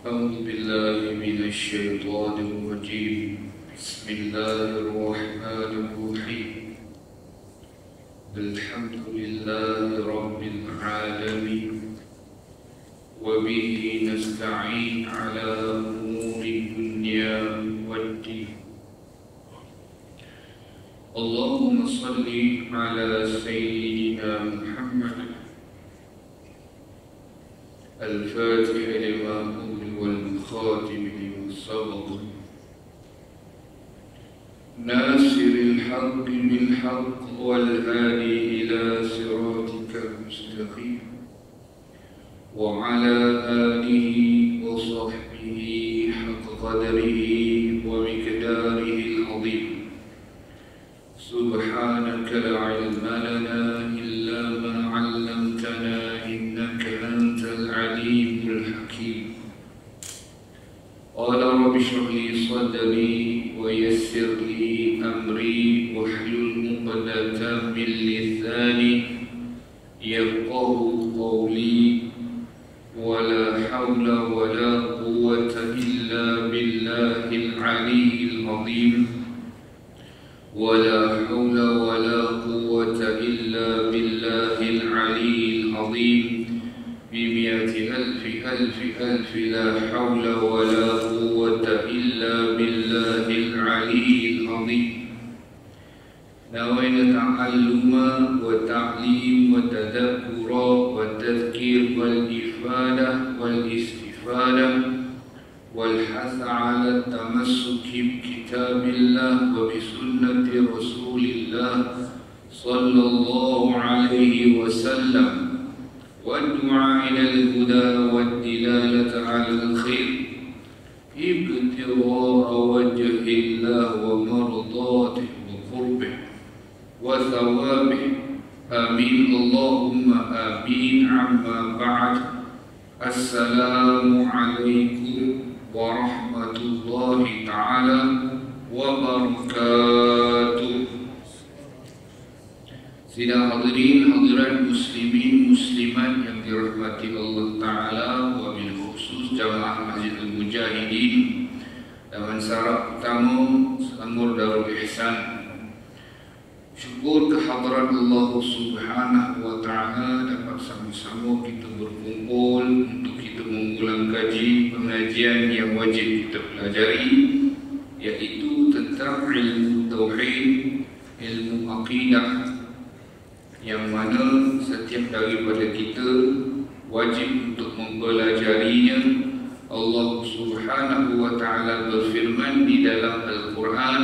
أعوذ بالله من الشيطان الرجيم. بسم الله الرحمن الرحيم. الحمد لله رب العالمين، وبه نستعين على أمور الدنيا والدين. اللهم صل على سيدنا محمد الفاتح لما أغلق والخاتم لما سبق، ناصر الحق بالحق والهادي إلى صراطك المستقيم، وعلى آله وصحبه حق قدره ومقداره العظيم. سبحانك لا علم لنا إلا ما علمتنا إنك أنت العليم الحكيم. قال رب اشرح لي صدري ويسر لي أمري واحلل عقدة من لساني يفقه قولي، ولا حول ولا قوة إلا بالله العلي العظيم. ولا حول ولا قوة إلا بالله العلي العظيم بمئة ألف ألف ألف لا حول ولا قوة إلا بالله العلي العظيم. نوينا تعلم وتعليم وتذكر والتذكير والإفادة والاستفادة والحث على التمسك بكتاب الله وبسنة رسول الله صلى الله عليه وسلم، والدعاء إلى الهدى والدلالة على الخير ابتغاء وجه الله ومرضاته وقربه وثوابه. آمين اللهم آمين. عما بعد، السلام عليكم warahmatullahi ta'ala wabarakatuh. Sidang hadirin hadirat muslimin muslimat yang dirahmati Allah Ta'ala, wa bil khusus jamaah Masjid Al-Mujahidin dan masyarakat utama Selangor Darul Ihsan. Syukur kehadirat Allah Subhanahu wa Ta'ala dapat sama-sama kita berkumpul untuk kita mengulang kaji pengajian yang wajib kita pelajari, yaitu tentang ilmu tauhid, ilmu akidah, yang mana setiap daripada kita wajib untuk mempelajarinya. Allah Subhanahu wa Ta'ala berfirman di dalam Al-Quran,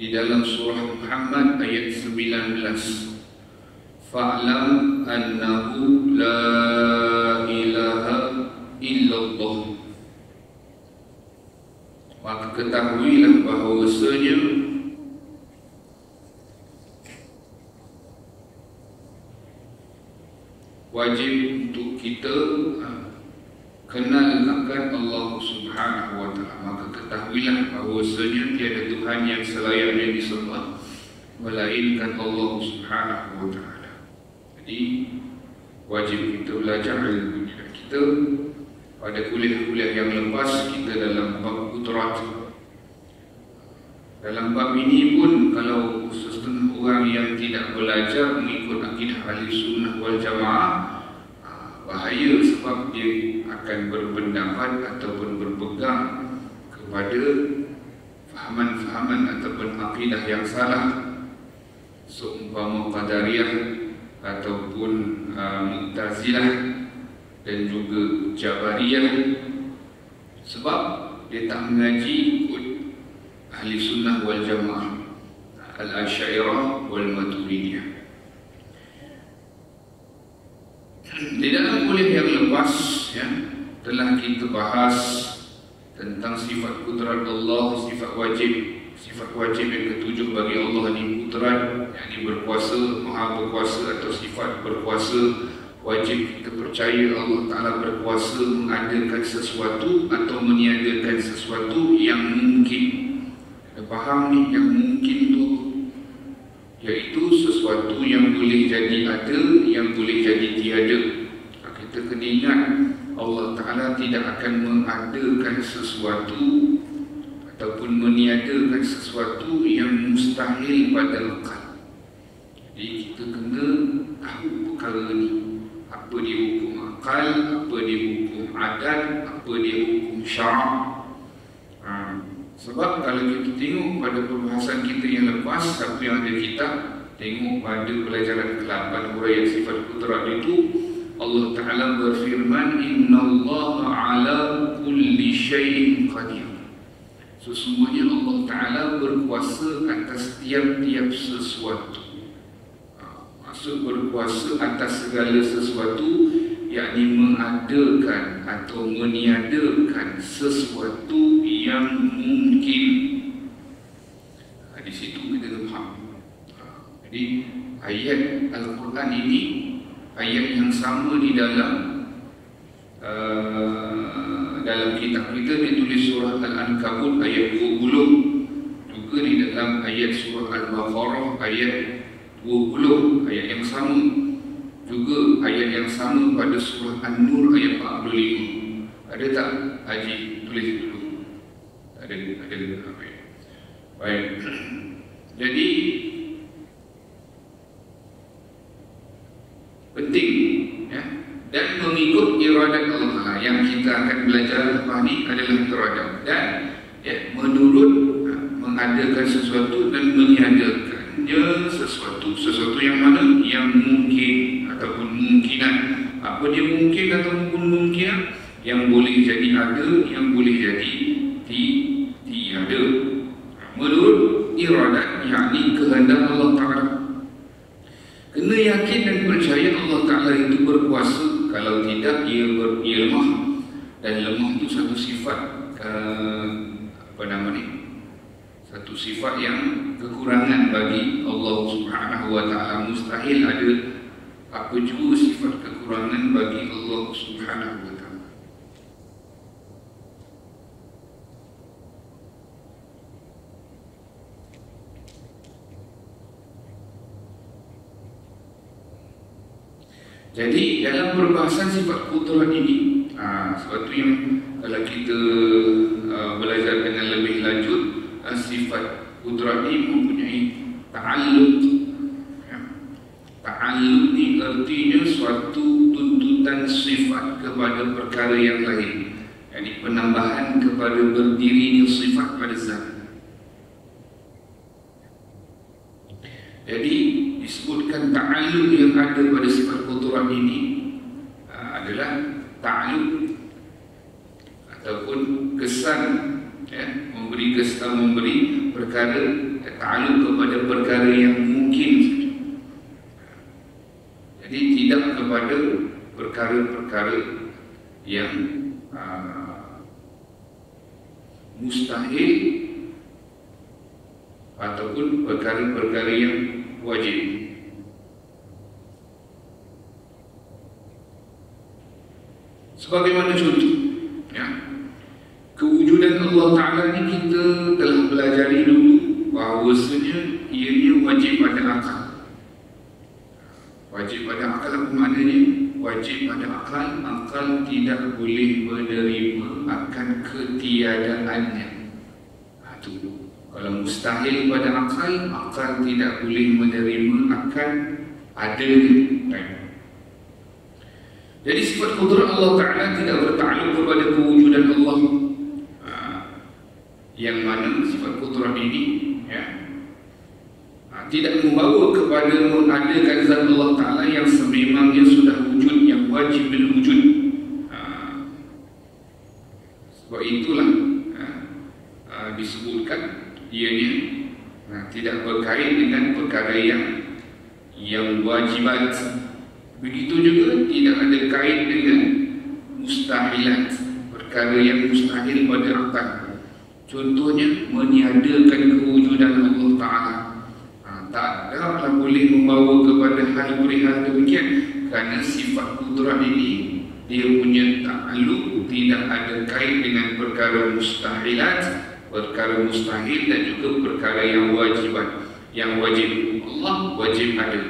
di dalam surah Muhammad ayat 19, fa'lam annahu la ilaha illallah, maka ketahuilah bahawasanya wajib untuk kita kenal akan Allah Subhanahu wa Ta'ala. Maka ketahuilah bahawasanya tiada Tuhan yang selayaknya disembah melainkan Allah Subhanahu wa Ta'ala. Jadi wajib kita belajar ilmu kita. Pada kuliah-kuliah yang lepas kita dalam bab Qudrat. Dalam bab ini pun kalau setengah orang yang tidak belajar mengikut akidah ahli sunnah wal jamaah, bahaya, sebab dia akan berpendapat ataupun berpegang kepada fahaman-fahaman ataupun akidah yang salah, seumpama Qadariyah ataupun Mu'tazilah dan juga Jabariyah, sebab dia tak mengaji ikut ahli sunnah wal jamaah, al-Asy'ariyah wal Maturidiyah. Di dalam kuliah yang lepas telah kita bahas tentang sifat kudrat Allah, sifat wajib yang ketujuh bagi Allah ni kudrat, yakni berkuasa, maha berkuasa atau sifat berkuasa. Wajib kita percaya Allah Ta'ala berkuasa mengadakan sesuatu atau meniadakan sesuatu yang mungkin. Kita faham ni, yang mungkin tu iaitu sesuatu yang boleh jadi ada, yang boleh jadi tiada. Kita kena ingat Allah Ta'ala tidak akan mengadakan sesuatu ataupun meniadakan sesuatu yang mustahil pada akal. Jadi kita kena tahu perkara ni. Apa dia hukum akal, apa dia hukum adat, apa dia hukum syarak. Sebab kalau kita tengok pada perbahasan kita yang lepas, siapa yang ada kitab, tengok pada pelajaran ke-8 huraian sifat kudrat itu, Allah Ta'ala berfirman, Innallaha ala kulli syai'in qadir. Sesungguhnya Allah Ta'ala berkuasa atas tiap-tiap sesuatu. Maksud berkuasa atas segala sesuatu, yakni mengadakan atau meniadakan sesuatu yang mungkin. Di situ kita faham. Jadi ayat Al-Quran ini ayat yang sama di dalam kitab kita ditulis surah Al-Ankabut ayat 20, juga di dalam ayat surah Al-Baqarah ayat 20, ayat yang sama. Juga ayat yang sama pada surah An-Nur ayat 45. Ada tak Haji? Tulis dulu. Ada. Baik. Jadi penting ya, dan mengikut iradat Allah. Yang kita akan belajar lepas ni adalah iradat dan ya, menurut mengadakan sesuatu dan meniadakannya sesuatu yang mana yang mungkin ataupun mungkinan. Apa dia mungkin ataupun mungkin? Yang boleh jadi ada, yang boleh jadi tiada. Menurut iradat, yakni kehendak Allah Ta'ala. Kena yakin dan percaya Allah Ta'ala itu berkuasa. Kalau tidak, ia lemah. Dan lemah itu satu sifat satu sifat yang kekurangan bagi Allah Subhanahu Wa Ta'ala. Mustahil ada apa juga sifat kekurangan bagi Allah Subhanahu Wa Ta'ala. Jadi dalam perbahasan sifat kudrat ini, sesuatu yang kalau kita belajar dengan lebih lanjut, sifat kudrat ini mempunyai ta'alluq. Ta'alluq ini artinya suatu tuntutan sifat kepada perkara yang lain, yakni penambahan kepada berdirinya sifat pada zat. Jadi disebutkan ta'alluq yang ada pada sifat kudrat ini adalah ta'alluq ataupun kesan ya, memberi kesan, memberi perkara ta'alluq kepada perkara yang mungkin saja. Jadi tidak kepada perkara-perkara yang mustahil ataupun perkara-perkara yang wajib. Sebagaimana contoh ya, kewujudan Allah Ta'ala ni kita telah pelajari dulu bahawasanya ianya wajib pada akal. Wajib pada akal apa maknanya? Wajib pada akal, akal tidak boleh menerima akan ketiadaannya. Itu kalau mustahil pada akal, akal tidak boleh menerima akan adanya. Jadi sifat kudrat Allah Ta'ala tidak bertakluk kepada kewujudan Allah. Yang mana sifat kudrat ini ya, tidak membawa kepada mengadakan zat Allah Ta'ala yang sememangnya sudah wujud, yang wajib berwujud. Sebab itulah disebutkan ianya tidak berkait dengan perkara yang wajibat. Begitu juga tidak ada kait dengan mustahilat, perkara yang mustahil pada akal. Contohnya meniadakan kewujudan Allah Ta'ala. Tak adalah boleh membawa kepada hal perihal demikian, kerana sifat kudrat ini dia punya ta'alluq tidak ada kait dengan perkara mustahilat, perkara mustahil dan juga perkara yang wajibat. Yang wajib Allah wajib ada,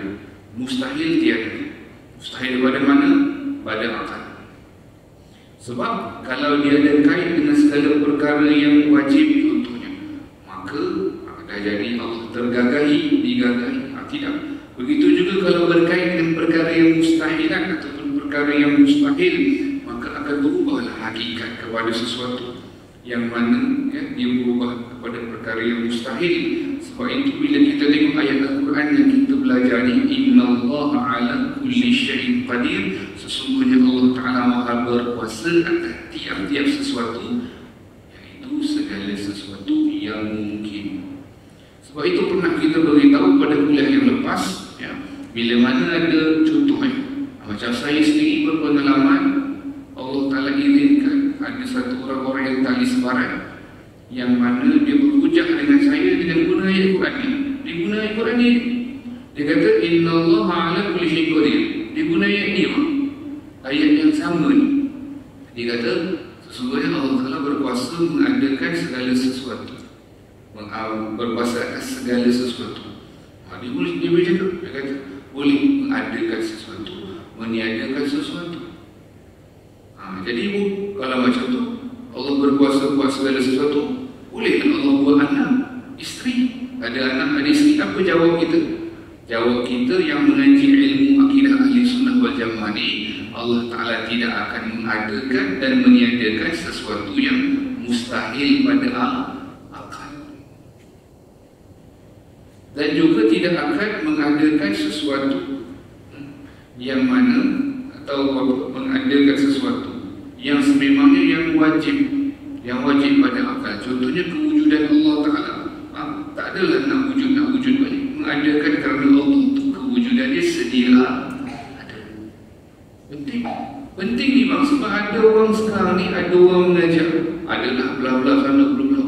mustahil tiada. Mustahil pada mana? Pada akal. Sebab kalau dia ada kait dengan segala perkara yang wajib contohnya, maka dah jadi Allah tergagahi, digagahi. Tidak. Begitu juga kalau berkait dengan perkara yang mustahilan ataupun perkara yang mustahil, maka akan berubahlah hakikat kepada sesuatu yang mana dia berubah kepada perkara yang mustahil. Sebab itu bila kita tengok ayat Al-Quran yang kita belajar ni, innallaha ala kulli syai'in qadir, sesungguhnya Allah Ta'ala maha berkuasa atas tiap-tiap sesuatu, iaitu segala sesuatu yang mungkin. Sebab itu pernah kita beritahu pada kuliah yang lepas, bila mana ada contohnya, macam saya sendiri berpengalaman, Allah Ta'ala izinkan ada satu orang-orang yang tali sebaran, yang mana dia berhujah dengan saya dengan guna ayat Quran ni. Dia guna ayat Quran ni, dia kata innallaha ala kulli syai'in qadir. Dia guna ayat ni, ayat yang sama ni. Dia kata sesungguhnya Allah Ta'ala berkuasa mengadakan segala sesuatu, berkuasa atas segala sesuatu. Dia boleh, dia cakap, dia kata boleh mengadakan sesuatu, meniadakan sesuatu. Jadi kalau macam tu Allah berkuasa buat segala sesuatu, boleh Allah buat anak, isteri, ada anak, ada isteri. Apa jawab kita? Jawab kita yang mengaji ilmu akidah ahli sunnah wal jamaah ni, Allah Ta'ala tidak akan mengadakan dan meniadakan sesuatu yang mustahil pada akal, dan juga tidak akan mengadakan sesuatu yang mana atau mengadakan sesuatu yang sememangnya yang wajib pada akal. Contohnya kewujudan Allah Ta'ala, tak adalah nak wujud balik, mengadakan kerana Allah itu kewujudannya sedia ada. Penting ni bang, sebab ada orang sekarang ni, ada orang mengajar, adalah belah-belah sana, belah-belah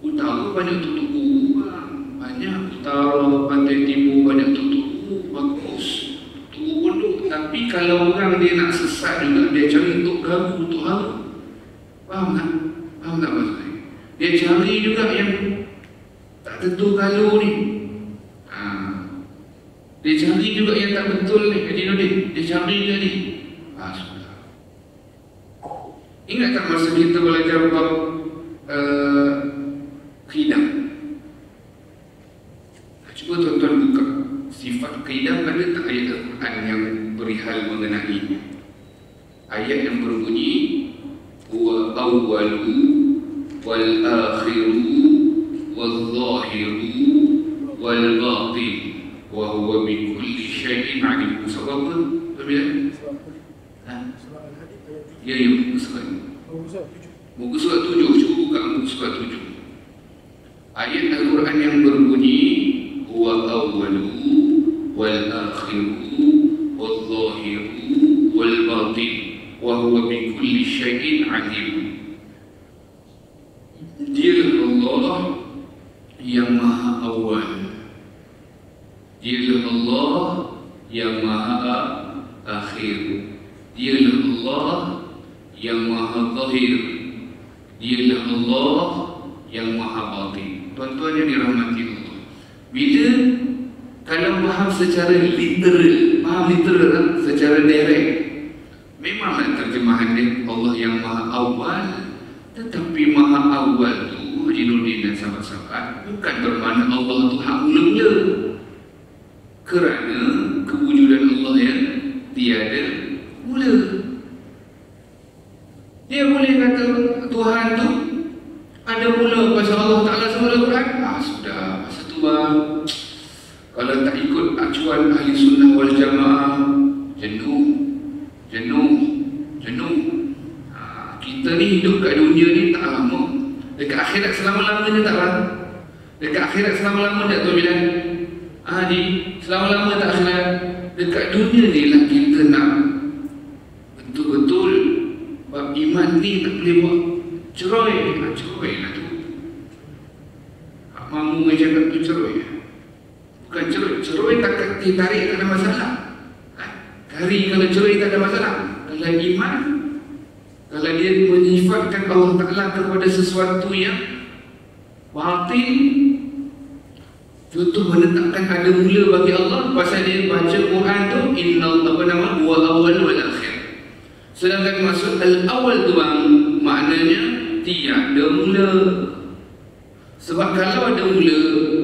utara banyak tutup buku, banyak utara, pantai timur banyak tutup buku, bagus, tutup pondok. Tapi kalau orang dia nak sesat juga, dia cari untuk garu, untuk haru. Faham tak? Faham tak maksud saya? Dia cari juga yang tak tentu kalau ni. Dia cari juga yang tak betul ni. Dia cari juga ni. Sudah. Ingat tak masa kita belajar bab qidam? Cuba tuan-tuan buka sifat qidam, ada tak ayat Al-Quran yang berihal mengenainya? Ayat yang berbunyi huwa awwalu wal akhiru wal zahiru wal batin wa huwa bi kulli syai'in alim. Surah apa? Ya, muka surat. Muka surat 7. Cuba buka muka surat 7. Ayat Al-Quran yang berbunyi huwa awwalu wal akhiru wal zahiru wal batin wa huwa bi kulli syai'in alim. Dialah Allah yang maha awal, dialah Allah yang maha akhir, dialah Allah yang maha zahir, dialah Allah yang maha batin. Tuan-tuan yang dirahmati Allah, bila kalau faham secara literal, secara direct, memanglah terjemahan dia Allah yang maha awal. Tetapi maha awal tu, Haji Nurdin dan sahabat-sahabat, bukan bermakna Allah tu hak mula-mula. Kerana kewujudan Allah yang tiada mula. Dia boleh kata Tuhan tu ada mula pasal Allah Ta'ala semula Quran. Sudah, masa tu bang, kalau tak ikut acuan ahli sunnah wal jamaah, jenuh. Kita ni hidup kat dunia ni tak lama. Dekat akhirat selama-lamanya tak lama. Dekat akhirat selama-lamanya tak tahu bila. Selama-lama tak akhirat. Dekat dunia ni lah kita nak betul-betul bab iman ni tak boleh buat cerai. Cerai lah tu. Mamu yang cakap tu cerai. Bukan cerai. Cerai tak tarik tak ada masalah. Hari kalau cerai tak ada masalah. Kalau iman, kalau dia menyifatkan Allah Ta'ala kepada sesuatu yang batin, Contoh menetapkan ada mula bagi Allah pasal dia baca Quran tu huwa awal wal akhir. Sedangkan maksud al-awal tu bang, maknanya tiada mula. Sebab kalau ada mula,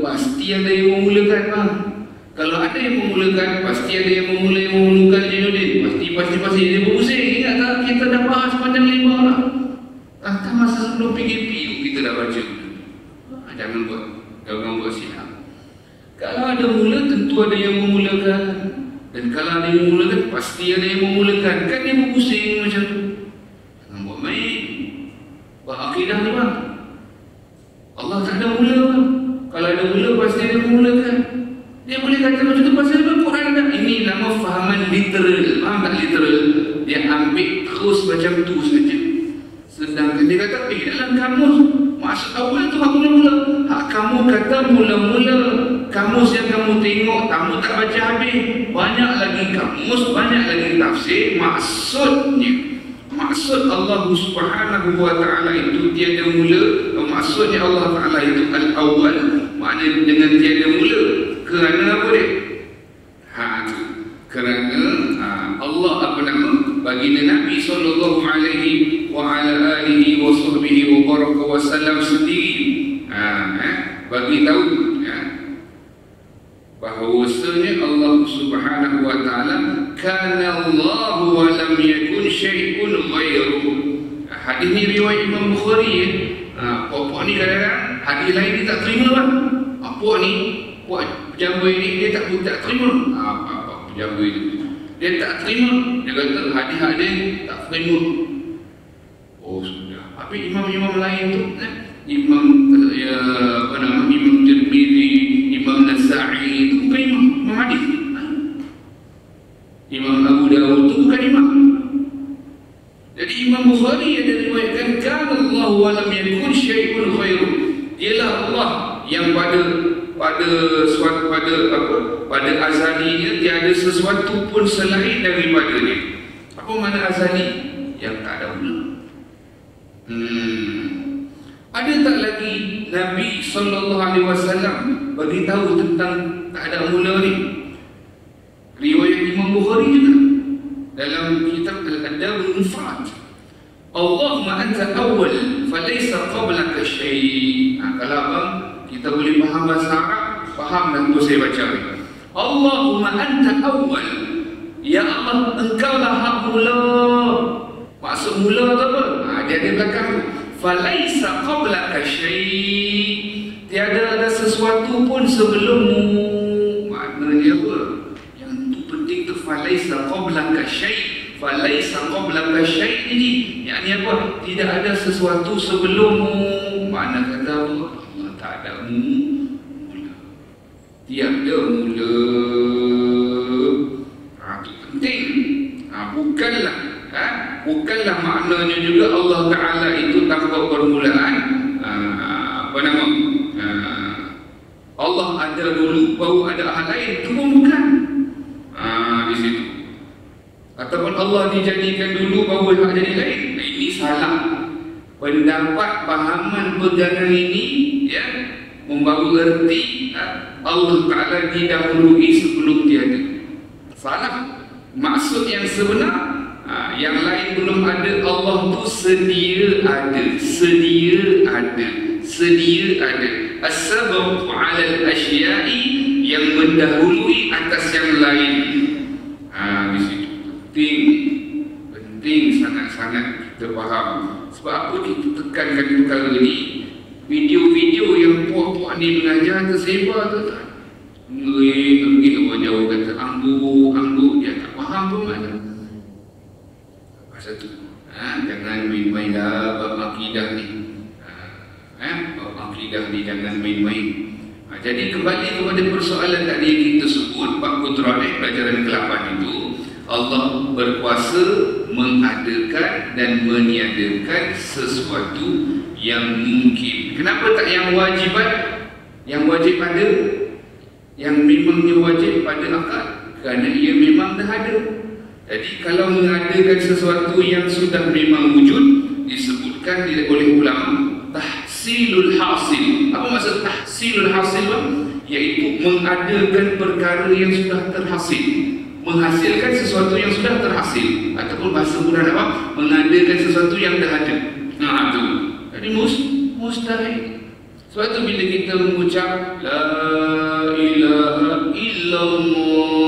pasti ada yang memulakan bang. Kalau ada yang memulakan, pasti ada yang memulakan Jainuddin. Pasti dia berpusing. Ingat tak kita dah bahas panjang lebar lah. Tak masa sebelum PKP kita dah baca. Jangan buat silap. Kalau ada mula, tentu ada yang memulakan. Dan kalau ada yang memulakan, pasti ada yang memulakan. Kan dia berpusing macam tu. Jangan buat main. Buat akidah ni bang. Allah tak ada mula bang. Kalau ada mula, pasti ada memulakan. Dia boleh kata macam tu pasal Al-Quran dah. Ini nama fahaman literal. Faham tak literal? Dia ambil terus macam tu saja. Sedangkan dia kata, dalam kamus, maksud awal tu hak mula-mula. Hak kamu kata mula-mula. Kamus yang kamu tengok, kamu tak baca habis. Banyak lagi kamus, banyak lagi tafsir. Maksud Allah Subhanahu wa ta'ala itu tiada mula. Maksudnya Allah Ta'ala itu al-awwal. Maknanya dengan tiada mula. Kerana apa dia? Kerana Allah baginda Nabi sallallahu alaihi wa ala alihi wa sahbihi wa baraka wa sallam sendiri bagi tahu bahawasanya Allah Subhanahu wa taala kana Allah wa lam yakun syai'un ghairuhu. Hadis ni riwayat Imam Bukhari. Puak ni kadang-kadang hadis lain dia tak terima bang. Puak penjambui ni dia tak terima. Apa penjambui ni? Dia tak terima. Dia kata hadis-hadis tak terima. Oh sudah. Tapi imam-imam lain tu Imam Tirmidzi, Imam Nasa'i itu bukan imam hadis. Imam Abu Dawud itu bukan imam. Jadi Imam Bukhari yang diriwayatkan kana Allah wa lam yakun syai'un khairu. Dialah Allah yang pada azalinya tiada sesuatu pun selain daripadanya. Apa makna azali? Yang tak ada mula. Ada tak lagi Nabi SAW bagi tahu tentang tak ada mula ni? Riwayat Imam Bukhari juga dalam kitab Al-Adab Al-Mufrad. Allahumma anta awwal falaysa qablaka syai'. Kalau abang kita boleh faham bahasa Arab, faham dan tu saya baca ni. Allahumma anta awwal. Ya Allah, engkaulah hak mula. Maksud mula tu apa? Dia ada belakang tu. Falaisa qablaka syai'. Tiada ada sesuatu pun sebelummu. Maknanya apa? Yang tu penting tu falaisa qablaka syai'. Falaisa qablaka syai' ini. Yang apa? Tidak ada sesuatu sebelummu. Makna kata Allah tak ada mula. Tiada mula. Itu penting. Bukanlah maknanya juga Allah Ta'ala itu tanpa permulaan. Allah ada dulu baru ada hal lain. Itu pun bukan. Di situ. Ataupun Allah dijadikan dulu baru hak jadi lain. Ini salah. Pendapat pahaman pegangan ini membawa erti Allah Ta'ala didahului sebelum tiada. Salah. Maksud yang sebenar, yang lain belum ada, Allah tu sedia ada. As-sabaqu 'ala al-asya'i, yang mendahului atas yang lain. Di situ penting sangat-sangat kita faham. Sebab apa kita tekankan perkara ni? Video-video yang puak-puak ni mengajar tersebar tu tak? Ngeri orang jauh kata anggu, dia tak faham pun mana. Pasal tu jangan main-main lah bab akidah ni. Bab akidah ni jangan main-main. Jadi kembali kepada persoalan tadi yang kita sebut, bab kudrah pelajaran ke-8 itu, Allah berkuasa mengadakan dan meniadakan sesuatu yang mungkin. Kenapa tak yang wajibat? Yang wajib ada, yang memangnya wajib pada akal, kerana ia memang dah ada. Jadi kalau mengadakan sesuatu yang sudah memang wujud, disebutkan oleh ulama tahsilul hasil. Apa maksud tahsilul hasil? iaitu mengadakan perkara yang sudah terhasil, menghasilkan sesuatu yang sudah terhasil, ataupun bahasa mudah apa? Mengadakan sesuatu yang dah ada. Nah, itu. Jadi mustahil. Sebab itu bila kita mengucap la ilaha illallah,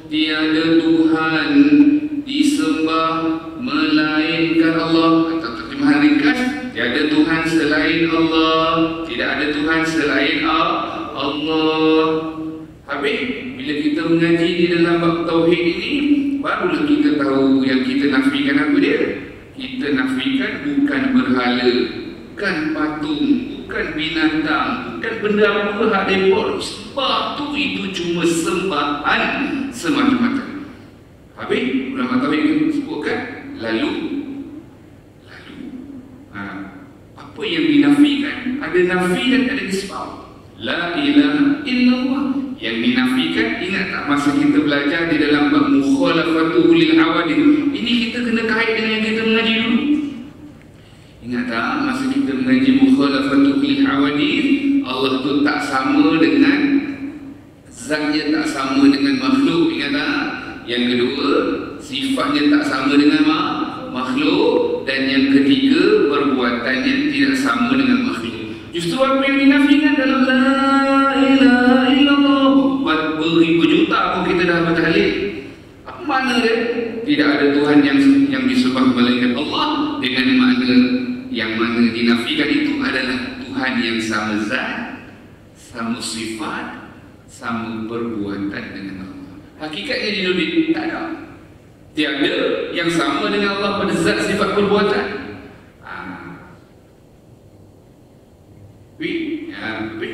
tiada Tuhan disembah melainkan Allah, atau terjemahan ringkas, tiada Tuhan selain Allah, tidak ada Tuhan selain Allah. Habis bila kita mengaji di dalam bab tauhid ini, barulah kita tahu yang kita nafikan apa dia. Kita nafikan bukan berhala, bukan patung, bukan binatang, bukan benda apa hak depot sembah tu, itu cuma sembahan semata-mata. Habis ulama tauhid sebutkan lalu apa yang dinafikan, ada nafi dan ada isbat. La ilaha illallah yang dinafikan, ingat tak masa kita belajar di dalam bab mukhalafatuhu lil awadith, ini kita kena kait dengan yang kita mengaji dulu. Ingat tak masa kita mengaji mukhalafatuhu lil awadith, Allah tu tak sama dengan zatnya, tak sama dengan makhluk. Ingat tak? Yang kedua, sifatnya tak sama dengan makhluk, dan yang ketiga, perbuatannya tidak sama dengan makhluk. Justru apa yang dinafikan dalam la ilaha illallah, beribu juta pun kita dah bertahlil. Apa makna dia? Tidak ada Tuhan yang disembah melainkan Allah, dengan makna yang mana dinafikan itu adalah Tuhan yang sama zat, sama sifat, sama perbuatan dengan Allah. Hakikatnya di dunia tak ada. Tiada yang sama dengan Allah pada zat, sifat, perbuatan.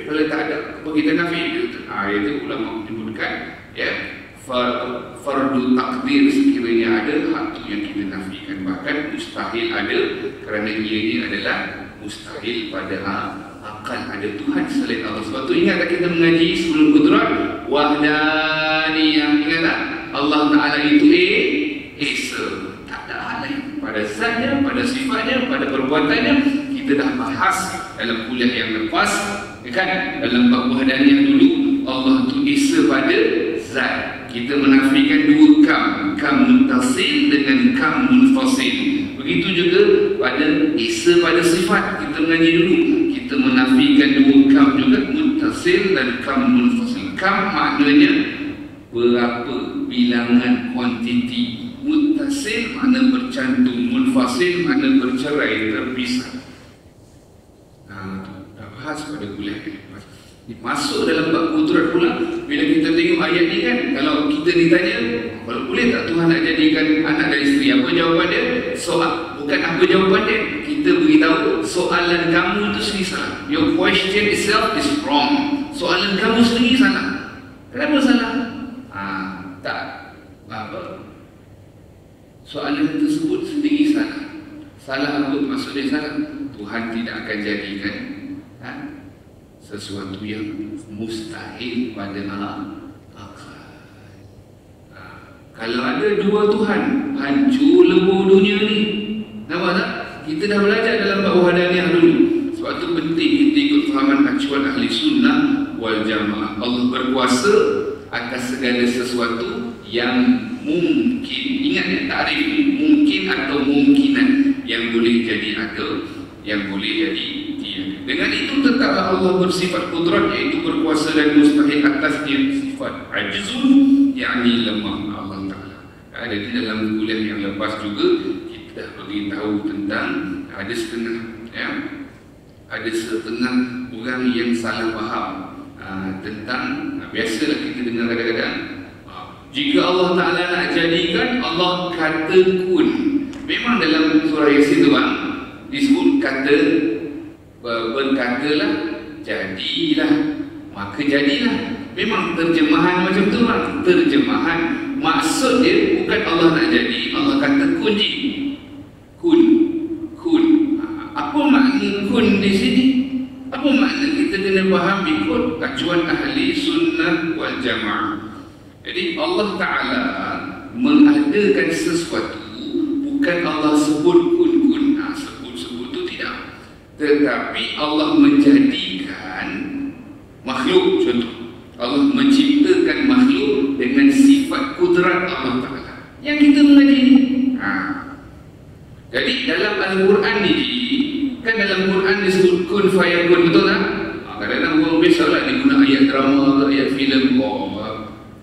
Kalau tak ada, apa kita nafi? Itu ulama menyebutkan ya, fardu takdir sekiranya ada, hak tu yang kita nafikan. Bahkan mustahil ada, kerana ia ini adalah mustahil pada akal ada Tuhan selain Allah. Sebab tu ingat tak kita mengaji sebelum kudrat wahdaniyah, ingat tak? Allah Ta'ala itu Esa, tak ada hal lain pada zatnya, pada sifatnya, pada perbuatannya. Kita dah bahas dalam kuliah yang lepas, kan? Dalam bab wahdaniyah dulu, Allah tu Esa pada zat. Kita menafikan dua kam muttasil dengan kam munfasil. Begitu juga pada Esa pada sifat, kita mengaji dulu, kita menafikan dua kam juga, muttasil dan kam munfasil. Kam maknanya berapa, bilangan, kuantiti. Muttasil makna bercantum, munfasil makna bercerai, terpisah. Dah bahas pada kuliah yang lepas. Masuk dalam bab kudrat pula. Bila kita tengok ayat ni kan, kalau kita ditanya, kalau boleh tak Tuhan nak jadikan anak dan isteri, apa jawapan dia? Soal, bukan apa jawapan dia, kita beritahu soalan kamu itu sendiri salah. Your question itself is wrong. Soalan kamu sendiri salah. Kenapa salah? Tak apa, soalan tersebut sendiri salah. Salah apa maksudnya salah? Tuhan tidak akan jadikan sesuatu yang mustahil pada akal. Kalau ada dua Tuhan, hancur lebur dunia ni. Nampak tak? Kita dah belajar dalam bab wahdaniyah dulu. Sebab tu penting kita ikut fahaman acuan ahli sunnah wal jamaah. Allah berkuasa atas segala sesuatu yang mungkin. Ingat ya, takrif mungkin atau mungkinan, yang boleh jadi ada, yang boleh jadi tiada. Dengan itu tetaplah Allah bersifat kudrat, iaitu berkuasa dan mustahil atasnya sifat ajzun, yakni lemah Allah Ta'ala. Ada di dalam kuliah yang lepas juga kita dah beritahu tentang ada setengah orang yang salah faham tentang, biasalah kita dengar kadang-kadang, jika Allah Ta'ala nak jadikan, Allah kata kun. Memang dalam surah Yasin tu disebut kata, berkatalah, jadilah, maka jadilah. Memang terjemahan macam tu terjemahan. Maksud dia bukan Allah nak jadi, Allah kata kun je. Kun. Apa makna kun di sini? Apa makna? Kita kena faham ikut acuan ahli sunnah wal jamaah. Jadi Allah Ta'ala mengadakan sesuatu, bukan Allah sebut kun. Sebut tu tidak. Tetapi Allah menjadikan makhluk contoh. Allah menciptakan makhluk dengan sifat kudrat Allah Ta'ala yang kita mengaji ni. Jadi dalam Al-Quran ni, kan dalam Quran disebut kun fayakun, betul tak? Kadang-kadang orang biasalah dia guna ayat drama atau ayat filem.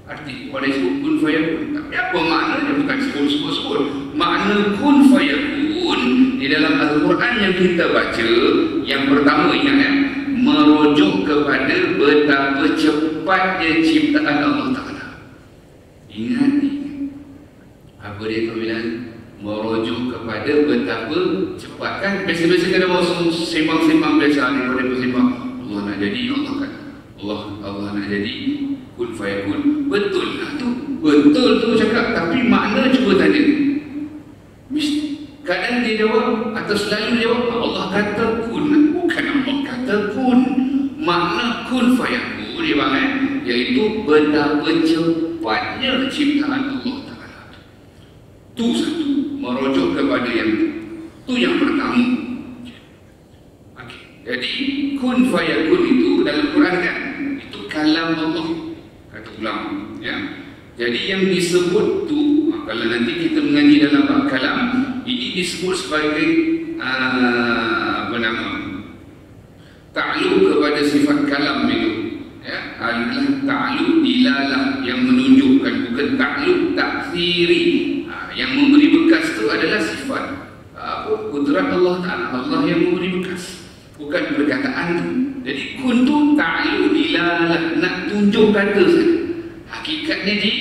Arti pada disebut kun fayakun, tapi apa maknanya? Bukan sebut-sebut. Makna kun fayakun di dalam Al-Quran yang kita baca, yang pertama ingat ya, merujuk kepada betapa cepatnya ciptaan Allah Ta'ala. Ingat ni, apa dia kau bilang? Merujuk kepada betapa cepat. Kan biasa-biasa kada mau sembang-sembang biasa ni, pada bersembang Allah nak jadi, Allah kan Allah nak jadi kun fayakun. Betul lah tu, betul tu cakap, tapi makna cuba tanya. Kadang dia jawab atau selalu jawab Allah kata kun, bukan Allah kata kun. Makna kun fayakun dia bang, iaitu betapa cepatnya ciptaan Allah Ta'ala. Tu satu, merujuk kepada yang tu yang pertama. Okay. Jadi kun fayakun itu dalam Quran kan, itu kalam Allah, kata ulama ya. Jadi yang disebut tu, kalau nanti kita mengaji dalam bab kalam, ini disebut sebagai apa nama, ta'alluq kepada sifat kalam itu ya, adalah ta'alluq dilalah yang menunjukkan, bukan ta'alluq ta'thiri. Yang memberi bekas itu adalah sifat kudrat Allah Ta'ala, Allah yang memberi bekas, bukan perkataan itu. Jadi kun tu ta'alluq dilalah, nak tunjuk kata saja. Hakikatnya di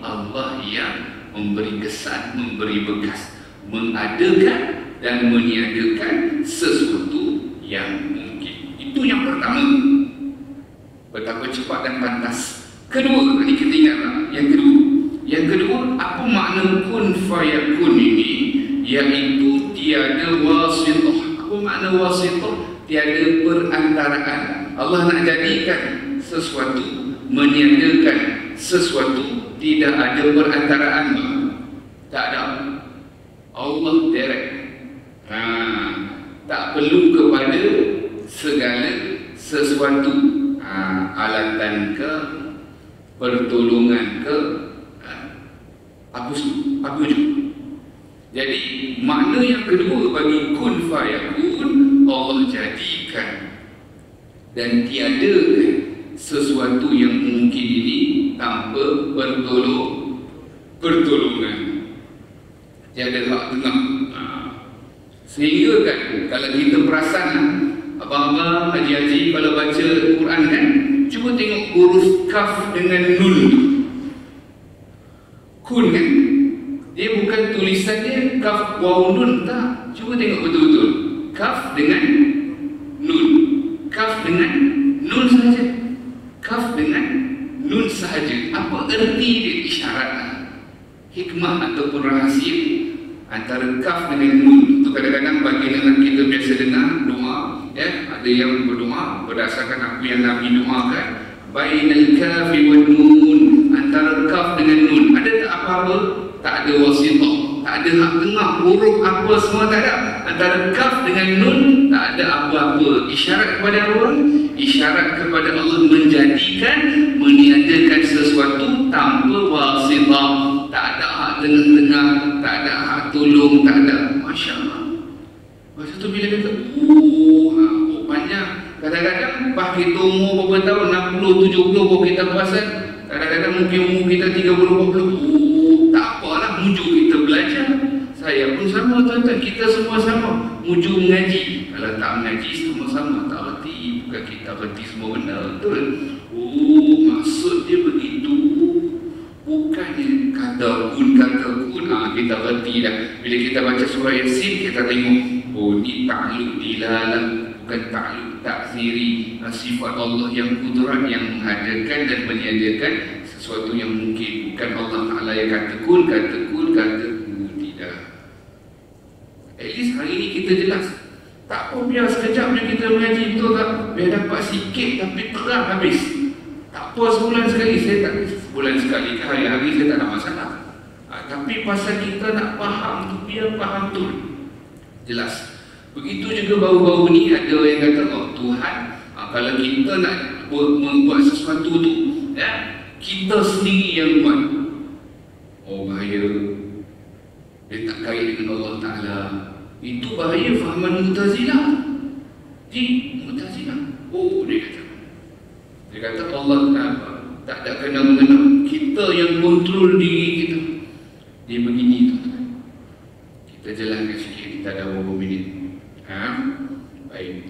Allah yang memberi kesan, memberi bekas, mengadakan dan meniadakan sesuatu yang mungkin. Itu yang pertama, betapa cepat dan pantas. Kedua, ini kita ingatlah yang kedua, apa makna kun fayakun ini? Iaitu tiada wasitah. Apa makna wasitah? Tiada perantaraan. Allah nak jadikan sesuatu, meniadakan sesuatu, tidak ada perantaraan. Tak ada. Allah direct. Tak perlu kepada segala sesuatu, alatan ke, pertolongan ke, apa juga. Jadi makna yang kedua bagi kun fayakun, Allah jadikan dan tiadakan sesuatu yang mungkin ini tanpa pertolongan. Tiada hak tengah. Sehingga kan kalau kita perasan, abang-abang, haji-haji kalau baca Quran kan, cuba tengok huruf kaf dengan nun. Kun kan, dia bukan tulisannya kaf waw nun, tak. Cuba tengok betul-betul, kaf dengan nun, kaf dengan nun sahaja, kaf dengan nun sahaja. Apa erti dia? Isyarat, hikmah ataupun rahasia antara kaf dengan nun. Itu kadang-kadang bagi anak kita biasa dengar doa ya, ada yang berdoa berdasarkan apa yang Nabi doakan, bainal kafi wan nun, antara kaf dengan nun. Ada tak apa-apa? Tak ada wasitah, tak ada hak tengah, huruf apa semua tak ada. Antara kaf dengan nun tak ada apa-apa. Isyarat kepada Allah, isyarat kepada Allah menjadikan, meniadakan sesuatu tanpa wasitah. Tak ada hak tengah-tengah, tak ada hak tolong, tak ada. Masya Allah. Masa tu bila kata panjang, kadang-kadang pas kita umur berapa tahun, 60, 70 baru kita perasan. Kadang-kadang mungkin umur kita 30, 40. Tak apalah, mujuk kita belajar. Saya pun sama tuan-tuan, kita semua sama, mujuk mengaji. Kalau tak mengaji sama-sama tak reti, bukan kita reti semua benda, betul. Maksud dia begitu. Bukannya kata kun kita reti dah. Bila kita baca surah Yasin, kita tengok, ni ta'alluq dilalah, bukan ta'alluq ta'thiri. Sifat Allah yang kudrat, yang mengadakan dan meniadakan sesuatu yang mungkin. Bukan Allah Ta'ala yang kata kun, tidak. At least hari ini kita jelas. Tak apa, biar sekejap je kita mengaji, betul tak? Biar dapat sikit tapi terang habis. Tak apa sebulan sekali, saya tak, sebulan sekali ke hari-hari saya tak ada masalah. Tapi pasal kita nak faham tu, biar faham tu jelas. Begitu juga baru-baru ni ada yang kata, Tuhan, kalau kita nak membuat sesuatu tu, ya, kita sendiri yang buat. Oh, bahaya. Dia tak kait dengan Allah Ta'ala. Itu bahaya fahaman Mu'tazilah. Mu'tazilah. Oh, dia kata Allah tak ada kena-mengena. Kita yang kontrol diri kita. Dia begini tu. Kita jalankan sikit. Kita ada beberapa minit. Baik.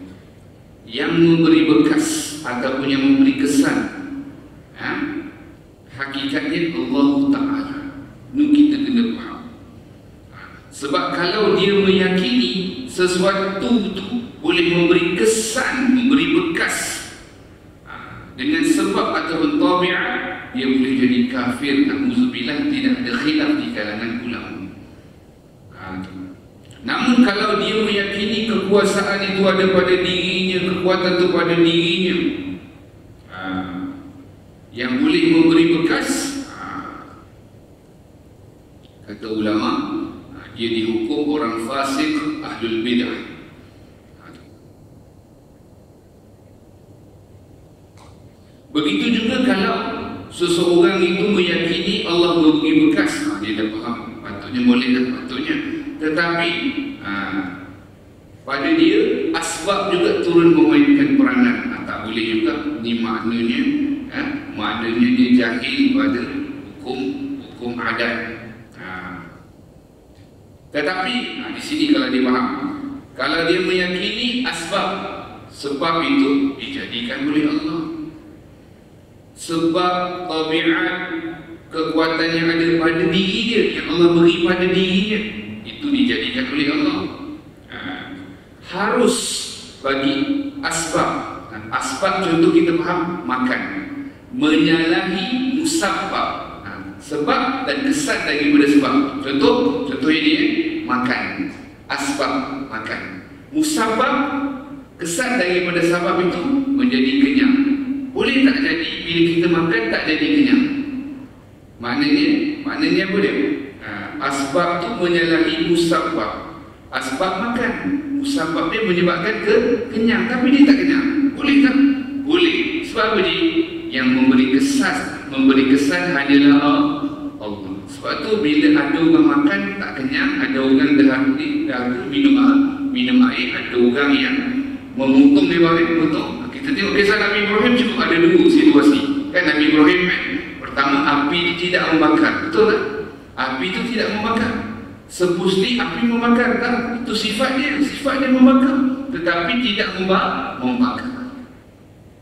Yang memberi bekas ataupun yang memberi kesan, hakikatnya Allah Ta'ala. Ini kita kena faham. Sebab kalau dia meyakini sesuatu itu boleh memberi kesan, memberi bekas dengan sebab ataupun tabiat, dia boleh jadi kafir. Na'udzubillah, tidak ada khilaf di kalangan ulama. Namun kalau dia meyakini kekuasaan itu ada pada dirinya, kekuatan itu pada dirinya, yang boleh memberi bekas, kata ulama, dia dihukum orang fasik, ahlul bidah. Begitu juga kalau seseorang itu meyakini Allah memberi bekas, dia dah faham, patutnya boleh dan patutnya. Tetapi pada dia asbab juga turun memainkan peranan. Tak boleh juga. Ini maknanya maknanya dia jahil pada hukum adat. Tetapi di sini kalau dia faham, kalau dia meyakini sebab itu dijadikan oleh Allah, sebab tabiat kekuatan yang ada pada diri dia, yang Allah beri pada diri dia, itu dijadikan oleh Allah. Harus bagi asbab. Asbab contoh kita faham, makan, menyalahi musabbab, sebab dan kesan daripada sebab. Contohnya dia makan, asbab makan, musabbab kesan daripada sebab itu menjadi kenyang. Boleh tak jadi bila kita makan tak jadi kenyang? Maknanya apa dia? Asbab tu menyalahi musabbab. Asbab makan, musabbab dia menyebabkan kenyang, tapi dia tak kenyang. Boleh tak? Boleh. Sebab apa dia? Yang memberi kesan hanyalah Allah. Sebab tu bila ada orang makan tak kenyang, ada orang dahaga minum air, ada orang yang memotong dia balik potong. Kita tengok kisah Nabi Ibrahim cukup ada dua situasi. Kan Nabi Ibrahim pertama, api tidak membakar. Betul tak? Api itu tidak membakar. Supposedly api membakar tak? Itu sifat dia membakar. Tetapi tidak membakar.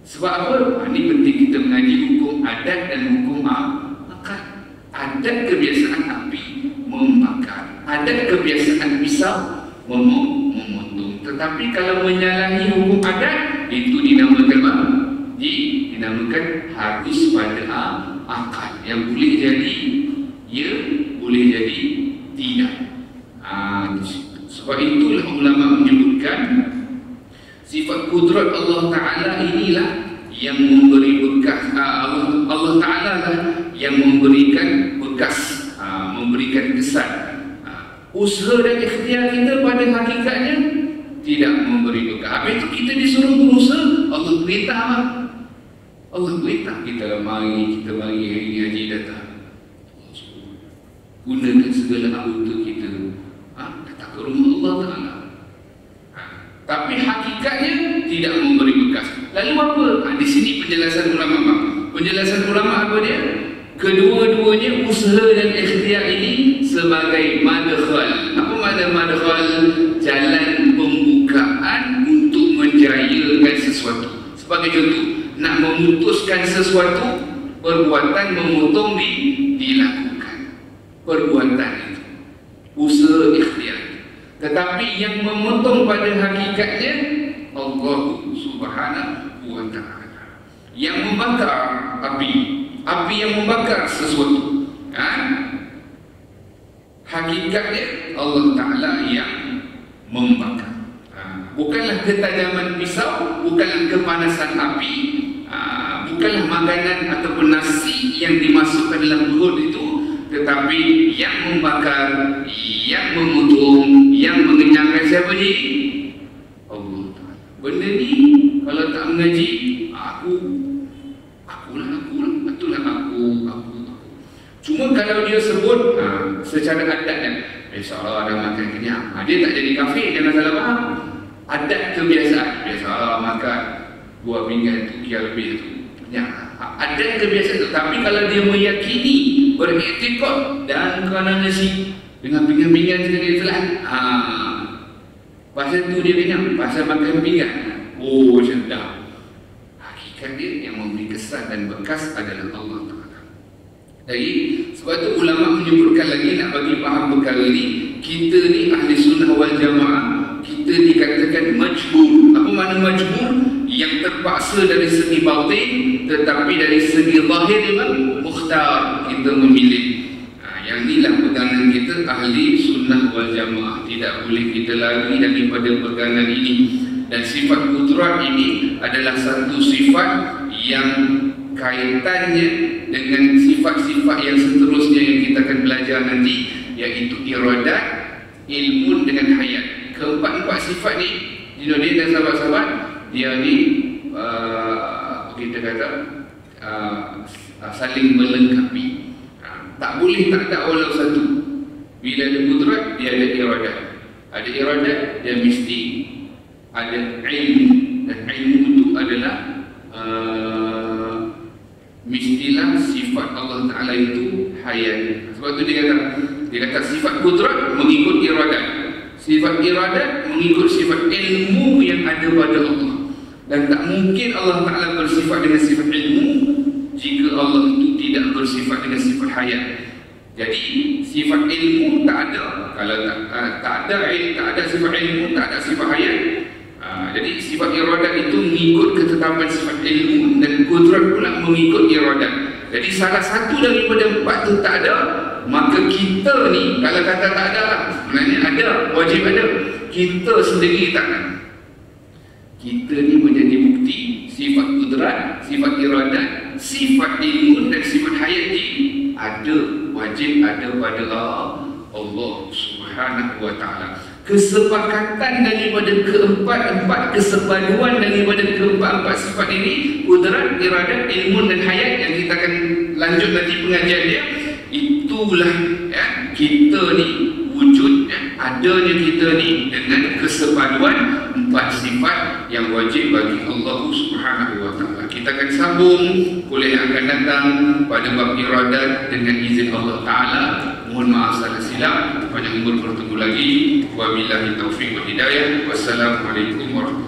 Sebab apa? Ini penting kita mengaji hukum adat dan hukum akal. Adat kebiasaan api membakar, adat kebiasaan pisau memotong. Tetapi kalau menyalahi hukum adat, itu dinamakan apa? Dinamakan harus pada akal. Yang boleh jadi ya, boleh jadi tidak. Sebab itulah ulama menyebutkan sifat kudrat Allah Ta'ala inilah yang memberi bekas. Allah Ta'ala lah yang memberikan bekas, memberikan kesan. Usaha dan ikhtiar kita pada hakikatnya tidak memberi bekas. Habis itu kita disuruh berusaha. Allah perintah apa? Allah perintah kita mari hari haji datang. Gunakan segala anggota kita datang ke rumah Allah Ta'ala. Tapi hakikatnya tidak memberi bekas. Lalu apa? Di sini penjelasan ulama apa? Penjelasan ulama apa dia? Kedua-duanya usaha dan ikhtiar ini sebagai madkhal. Apa makna madkhal? Jalan pembukaan untuk menjayakan sesuatu. Sebagai contoh, nak memutuskan sesuatu, perbuatan memotong dilakukan. Perbuatan itu usaha ikhtiar. Tetapi yang memotong pada hakikatnya Allah Subhanahu wa Ta'ala. Yang membakar api yang membakar sesuatu, hakikatnya Allah Ta'ala yang membakar. Bukanlah ketajaman pisau, bukanlah kepanasan api, bukanlah makanan ataupun nasi yang dimasukkan dalam perut itu, tetapi yang membakar, yang memotong, yang mengenyangkan siapa je? Allah Ta'ala. Benda ni kalau tak mengaji, aku Cuma kalau dia sebut secara adatnya, insya-Allah ada makan kenyang, dia tak jadi kafir, jangan salah faham. Adat kebiasaan, biasalah makan 2 pinggan tu kira lebih tu. Adat kebiasaan tu. Tapi kalau dia meyakini, beriktikad dan kerana nasi dengan pinggan-pinggan sekali telan, pasal tu dia kenyang, pasal makan pinggan. Oh, sedap. Hakikat dia yang memberi kesan dan bekas adalah Allah Ta'ala. Jadi, sebab tu ulama menyebutkan lagi, nak bagi faham perkara ni, kita ni ahli sunnah wal jamaah, kita dikatakan majbur. Apa makna majbur? Yang terpaksa dari segi batin, tetapi dari segi zahir memang mukhtar, kita memilih. Yang inilah pegangan kita ahli sunnah wal jamaah. Tidak boleh kita lari daripada pegangan ini. Dan sifat kudrat ini adalah satu sifat yang kaitannya dengan sifat-sifat yang seterusnya yang kita akan belajar nanti, iaitu iradat, ilmu dengan hayat. Keempat-empat sifat ni, Jinuddin dan sahabat-sahabat, dia ni kita kata saling melengkapi. Tak boleh tak ada walau satu. Bila ada kudrat, dia ada iradat. Ada iradat, dia mesti ada ilmu. Dan ilmu itu adalah mestilah sifat Allah Ta'ala itu hayat. Sebab tu dia kata sifat kudrat mengikut iradat, sifat iradat mengikut sifat ilmu yang ada pada Allah. Dan tak mungkin Allah Ta'ala bersifat dengan sifat ilmu jika Allah itu tidak bersifat dengan sifat hayat. Jadi sifat ilmu tak ada. Kalau tak ada sifat ilmu, tak ada sifat hayat. Jadi sifat iradat itu mengikut ketetapan sifat ilmu, dan kudrat pula mengikut iradat. Jadi salah satu daripada empat itu tak ada, maka kita ni, kalau kata tak ada lah, sebenarnya ada, wajib ada. Kita sendiri tak ada. Kita ni menjadi bukti sifat kudrat, sifat iradat, sifat ilmu dan sifat hayat ni ada, wajib ada pada Allah Subhanahu wa Ta'ala. Kesepakatan daripada keempat-empat, kesepaduan daripada keempat-empat sifat ini, kudrat, iradat, ilmu dan hayat, yang kita akan lanjut nanti pengajian dia, itulah kita ni wujud, adanya kita ni dengan kesepaduan empat sifat yang wajib bagi Allah Subhanahu wa Ta'ala. Kita akan sambung kuliah yang akan datang pada bab iradat dengan izin Allah Ta'ala. Mohon maaf salah silap, panjang umur bertemu lagi. Wabillahi taufiq wal hidayah. Wassalamualaikum warahmatullahi wabarakatuh.